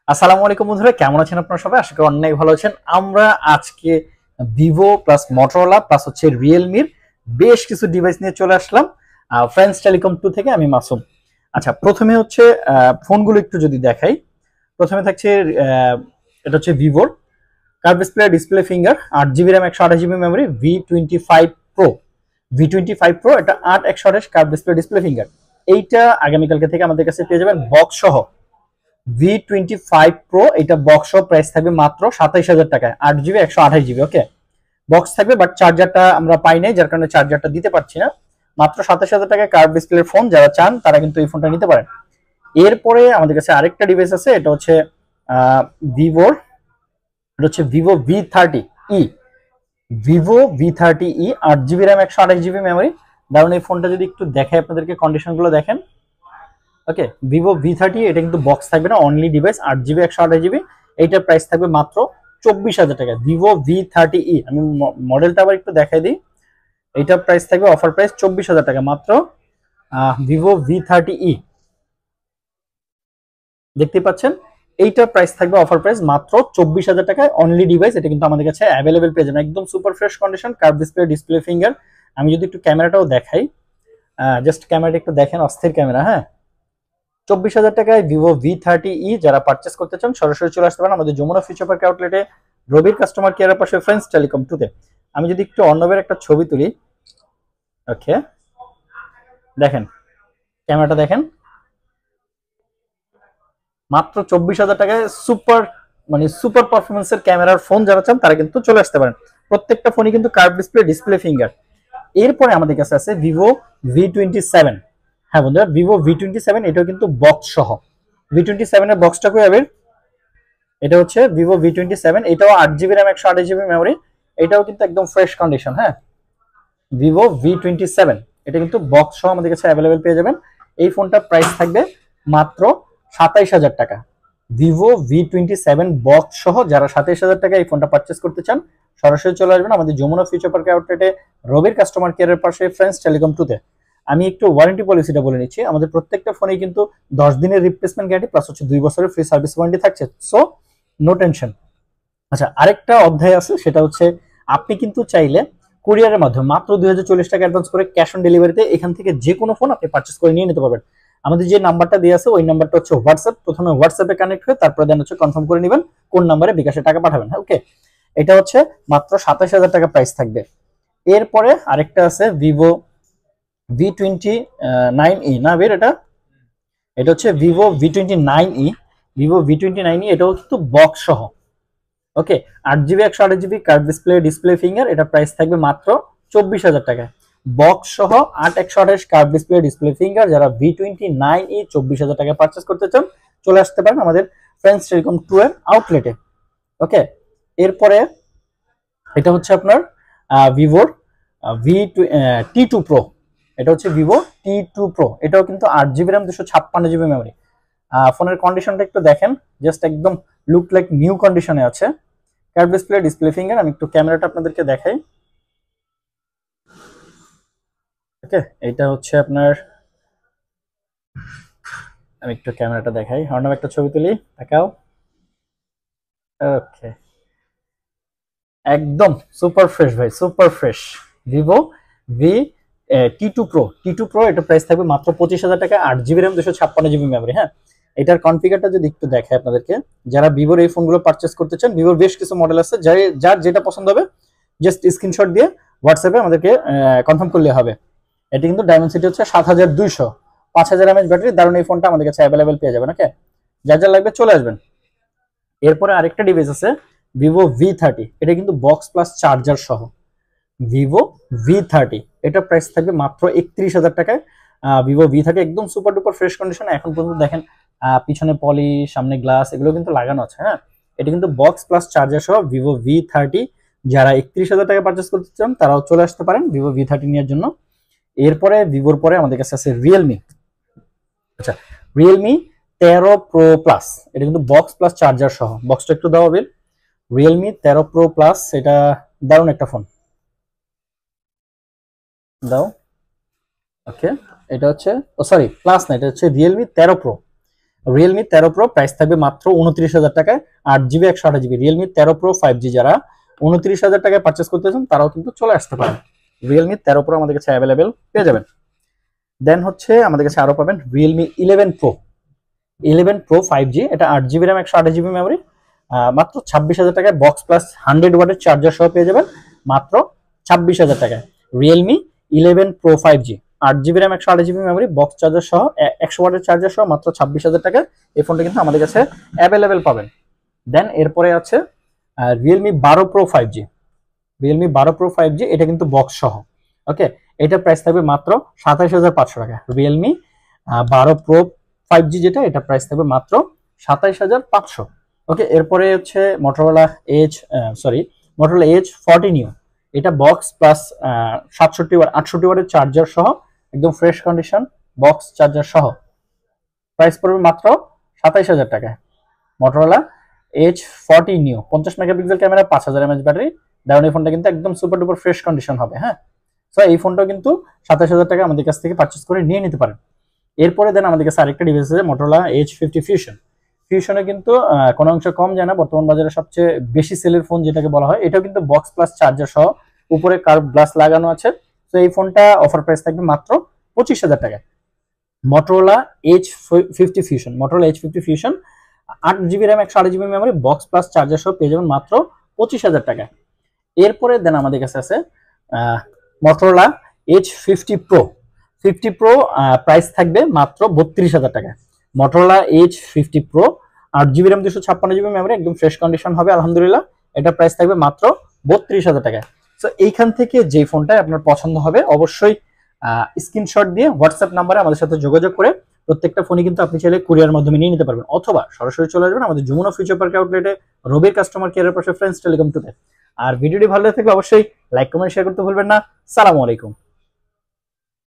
আসসালামু আলাইকুম বন্ধুরা, কেমন আছেন আপনারা সবাই? আশা করি অনেক ভালো আছেন। আমরা আজকে ভিভো প্লাস মোটরোলা প্লাস হচ্ছে রিয়েলমির বেশ কিছু ডিভাইস নিয়ে চলে আসলাম ফ্রেন্ডস টেলিকম 2 থেকে। আমি মাসুম। আচ্ছা, প্রথমে হচ্ছে ফোনগুলো একটু যদি দেখাই। প্রথমে থাকছে এটা হচ্ছে ভিভোর curve display finger, 8 GB RAM, 128 GB memory, V25 Pro। V25 Pro এটা 8 128 কার্ভ ডিসপ্লে ফিঙ্গার। এইটা আগামীকালকে থেকে আমাদের কাছে পেয়ে যাবেন বক্স সহ। V25 Pro এটা বক্স প্রাইস থাকবে মাত্র 27,000 টাকায়, 8 জিবি 128 জিবি। ওকে, বক্স থাকবে, বাট চার্জারটা আমরা পাই নাই, যার কারণে চার্জারটা দিতে পারছি না। মাত্র 27,000 টাকায় কার্ভ ডিসপ্লের ফোন যারা চান তারা কিন্তু এই ফোনটা নিতে পারেন। এরপরে আমাদের কাছে আরেকটা ডিভাইস আছে, এটা হচ্ছে ভিভোর, এটা হচ্ছে Vivo V30e। Vivo V30e 8 GB RAM, 128 GB memory. দারুন এই ফোনটা যদি একটু দেখাই আপনাদেরকে, কন্ডিশন গুলো দেখেন। ওকে, ভিভো V30 এটা কিন্তু বক্স থাকবে না, অনলি ডিভাইস, 8 জিবি 128 জিবি। এইটার প্রাইস থাকবে মাত্র 24,000 টাকা। ভিভো V30e, আমি মডেলটা আবার একটু দেখাই দিই। এইটার প্রাইস থাকবে অফার প্রাইস 24,000 টাকা মাত্র। ভিভো V30e দেখতে পাচ্ছেন, এইটার প্রাইস থাকবে অফার প্রাইস মাত্র 24,000 টাকায়, অনলি ডিভাইস। এটা কিন্তু আমাদের কাছে অ্যাভেলেবেল পেয়ে যাবেন, একদম super fresh condition, curve display finger. আমি যদি একটু ক্যামেরাটাও দেখাই, জাস্ট ক্যামেরাটা একটু দেখেন, অস্থির ক্যামেরা। হ্যাঁ, 24,000 টাকায় ভিভো V30e যারা পারচেস করতে চান সরাসরি চলে আসতে পারেন আমাদের যমুনা ফিউচার পার্ক আউটলেটে, রবির কাস্টমার কেয়ারের পাশে, ফ্রেন্ডস টেলিকম 2 তে। আমি যদি একটু অর্ণবের একটা ছবি তুলি, ওকে দেখেন, ক্যামেরাটা দেখেন, মাত্র 24,000 টাকায় সুপার, মানে সুপার পারফরমেন্সের ক্যামেরার ফোন যারা চান তারা কিন্তু চলে আসতে পারেন। প্রত্যেকটা ফোনই কিন্তু কার্ভ ডিসপ্লে ফিঙ্গার। এরপরে আমাদের কাছে আছে ভিভো V27। হ্যাঁ বন্ধুরা, ভিভো V27 এটাও কিন্তু বক্স সহ। V27 এর বক্সটা কই হবে? এটা হচ্ছে ভিভো V27, এটাও 8 জিবি র্যাম, 128 জিবি মেমোরি। এটাও কিন্তু একদম ফ্রেশ কন্ডিশন। হ্যাঁ, ভিভো V27 এটা কিন্তু বক্স সহ আমাদের কাছে অ্যাভেলেবেল পেয়ে যাবেন। এই ফোনটার প্রাইস থাকবে মাত্র 27,000 টাকা। ভিভো V27 বক্স সহ যারা 27,000 টাকা এই ফোনটা পারচেস করতে চান সরাসরি চলে আসবেন আমাদের যমুনা ফিউচার পার্ক আউটলেটে, রবির কাস্টমার কেয়ারের পাশে, ফ্রেন্ডস টেলিকম 2 তে। আমি একটু ওয়ারেন্টি পলিসিটা বলে নিচ্ছি। আমাদের প্রত্যেকটা ফোনে কিন্তু 10 দিনের রিপ্লেসমেন্ট গ্যারান্টি প্লাস হচ্ছে 2 বছরের ফ্রি সার্ভিস ওয়ারেন্টি থাকছে, সো নো টেনশন। আচ্ছা, আরেকটা অধ্যায় আছে, সেটা হচ্ছে আপনি কিন্তু চাইলে কুরিয়ারের মাধ্যমে মাত্র 2,040 টাকা অ্যাডভান্স করে ক্যাশ অন ডেলিভারিতে এখান থেকে যে কোনো ফোন আপনি পারচেস করে নিয়ে নিতে পারবেন। আমাদের যে নাম্বারটা দেওয়া আছে ওই নাম্বারটা হচ্ছে হোয়াটসঅ্যাপ। প্রথমে হোয়াটসঅ্যাপে কানেক্ট হয়ে তারপরে দেন হচ্ছে কনফার্ম করে নেবেন কোন নাম্বারে বিকাশে টাকা পাঠাবেন। হ্যাঁ, ওকে, এটা হচ্ছে মাত্র 27,000 টাকা প্রাইস থাকবে। এরপরে আরেকটা আছে ভিভো V29e, না বের, এটা এটা হচ্ছে ভিভো V29e। ভিভো V29e এটাও কিন্তু বক্স সহ। ওকে, 8 GB 128 GB curve display finger. এটা প্রাইস থাকবে মাত্র 24,000 টাকায়, বক্স সহ 8 128 কার্ভ ডিসপ্লে ফিঙ্গার। যারা V29e 24,000 টাকায় পারচেস করতে চান চলে আসতে পারেন আমাদের ফ্রেন্ডস টেলিকম 2 এর আউটলেটে। ওকে, এরপরে এটা হচ্ছে আপনার ভিভোর T2 Pro। এটা হচ্ছে ভিভো T2 Pro, এটাও কিন্তু 8 জিবি র্যাম, 256 জিবি মেমোরি। ফোনের কন্ডিশনটা একটু দেখেন, জাস্ট একদম লুক লাইক নিউ কন্ডিশনে আছে। Curve display finger. আমি একটু ক্যামেরাটা আপনাদেরকে দেখাই। ওকে, এটা হচ্ছে আপনার, আমি একটু ক্যামেরাটা দেখাই, অন্য একটা ছবি তুলি, দেখাও। ওকে, একদম সুপার ফ্রেশ ভাই, super fresh. Vivo V T2 Pro এটা প্রাইস থাকবে মাত্র 25,000 টাকা, 8 জিবি র্যাম, 256 জিবি মেমোরি। হ্যাঁ, এটার কনফিগারটা যদি একটু দেখায় আপনাদেরকে, যারা ভিভোর এই ফোনগুলো পারচেস করতে চান, ভিভোর বেশ কিছু মডেল আছে, যার যেটা পছন্দ হবে জাস্ট স্ক্রিনশট দিয়ে হোয়াটসঅ্যাপে আমাদেরকে কনফার্ম করলে হবে। এটা কিন্তু ডায়মেনসিটি হচ্ছে 7200, 5000 mAh ব্যাটারি। দারুণ এই ফোনটা আমাদের কাছে অ্যাভেলেবেল পেয়ে যাবেন। ওকে, যার যা লাগবে চলে আসবেন। এরপরে আরেকটা ডিভাইস আছে ভিভো V30, এটা কিন্তু বক্স প্লাস চার্জার সহ। ভিভো V30 এটা প্রাইস থাকবে মাত্র 31,000 টাকায়। ভিভো V30 একদম সুপার ডুপার ফ্রেশ কন্ডিশন। এখন পর্যন্ত দেখেন পিছনে পলি, সামনে গ্লাস, এগুলো কিন্তু লাগানো আছে। হ্যাঁ, এটা কিন্তু বক্স প্লাস চার্জার সহ ভিভো V30। যারা 31,000 টাকা পারচেস করতে চান তারাও চলে আসতে পারেন ভিভো V30 নেওয়ার জন্য। এরপরে ভিভোর পরে আমাদের কাছে আছে রিয়েলমি। আচ্ছা, রিয়েলমি 13 Pro Plus, এটা কিন্তু বক্স প্লাস চার্জার সহ। বক্সটা একটু দাও বিল। রিয়েলমি 13 Pro Plus, এটা দারুণ একটা ফোন, দাও। ওকে, এটা হচ্ছে, ও সরি প্লাস না, এটা হচ্ছে Realme 13 Pro। Realme 13 pro price থাকবে মাত্র 29,000 টাকায়, 8GB 128GB Realme 13 pro 5G যারা 29,000 টাকায় পারচেস করতে চান তারাও কিন্তু চলে আসতে পারেন। রিয়েলমি 13 প্রো আমাদের কাছে অ্যাভেলেবেল পেয়ে যাবেন। দেন হচ্ছে আমাদের কাছে আরো পাবেন রিয়েলমি 11 প্রো 5G, এটা 8GB র্যাম 128GB মেমোরি, মাত্র 26,000 টাকায় বক্স প্লাস 100 ওয়াটের চার্জার সহ পেয়ে যাবেন মাত্র 26,000 টাকায়। Realme 11 pro 5G 8GB RAM 128GB memory, box charger সহ 100 ওয়াটের চার্জার সহ মাত্র 26,000 টাকায় এই ফোনটা কিন্তু আমাদের কাছে অ্যাভেলেবেল পাবেন। দেন এরপরে আছে রিয়েলমি 12 প্রো 5G, এটা কিন্তু বক্স সহ। ওকে, এটা প্রাইস থাকবে মাত্র 27,500 টাকা। রিয়েলমি 12 প্রো 5G যেটা, এটা প্রাইস থাকবে মাত্র 27,500। ওকে, এরপরে হচ্ছে মোটরোলা এজ 40 নিউ, এটা বক্স প্লাস 68 ওয়াটের চার্জার সহ একদম ফ্রেশ কন্ডিশন বক্স চার্জার সহ, প্রাইস পড়বে মাত্র 27,000 টাকায়। Motorola Edge 40 new 50 megapixel camera, 5000 mAh battery, দারুন এই ফোনটা কিন্তু একদম সুপার ডুপার ফ্রেশ কন্ডিশন হবে। হ্যাঁ, সো এই ফোনটাও কিন্তু 27,000 টাকা আমাদের কাছ থেকে পারচেস করে নিয়ে নিতে পারেন। এরপরে দেন আমাদের কাছে আরেকটা ডিভাইস আছে মোটরোলা H50 ফিউশনে কিন্তু কোনো অংশ কম যায় না, বর্তমান বাজারে সবচেয়ে বেশি সেলের ফোন যেটাকে বলা হয়। এটাও কিন্তু বক্স প্লাস চার্জার সহ উপরে কার্ভ গ্লাস লাগানো আছে। তো এই ফোনটা অফার প্রাইস থাকবে মাত্র 25,000 টাকায়। Motorola H50 fusion 8GB RAM 128GB memory, box plus charger সহ পেয়ে যাবেন মাত্র 25,000 টাকায়। এরপরে দেন আমাদের কাছে আছে মোটরোলা H50 প্রো প্রাইস থাকবে মাত্র 32,000 টাকায়। Motorola H50 pro 8GB RAM 256GB memory, একদম ফ্রেশ কন্ডিশন হবে আলহামদুলিল্লাহ, এটা প্রাইস থাকবে মাত্র 32,000 টাকায়। সো এইখান থেকে যে ফোনটা আপনার পছন্দ হবে অবশ্যই স্ক্রিনশট দিয়ে হোয়াটসঅ্যাপ নাম্বারে আমাদের সাথে যোগাযোগ করে প্রত্যেকটা ফোনই কিন্তু আপনি চাইলে কুরিয়ার মাধ্যমে নিয়ে নিতে পারবেন, অথবা সরাসরি চলে আসবেন আমাদের যমুনা ফিউচার পার্ক আউটলেটে রবির কাস্টমার কেয়ারের পাশে ফ্রেন্ডস টেলিকম টুতে। আর ভিডিওটি ভালো লাগলে অবশ্যই লাইক কমেন্ট শেয়ার করতে ভুলবেন না। সালামু আলাইকুম।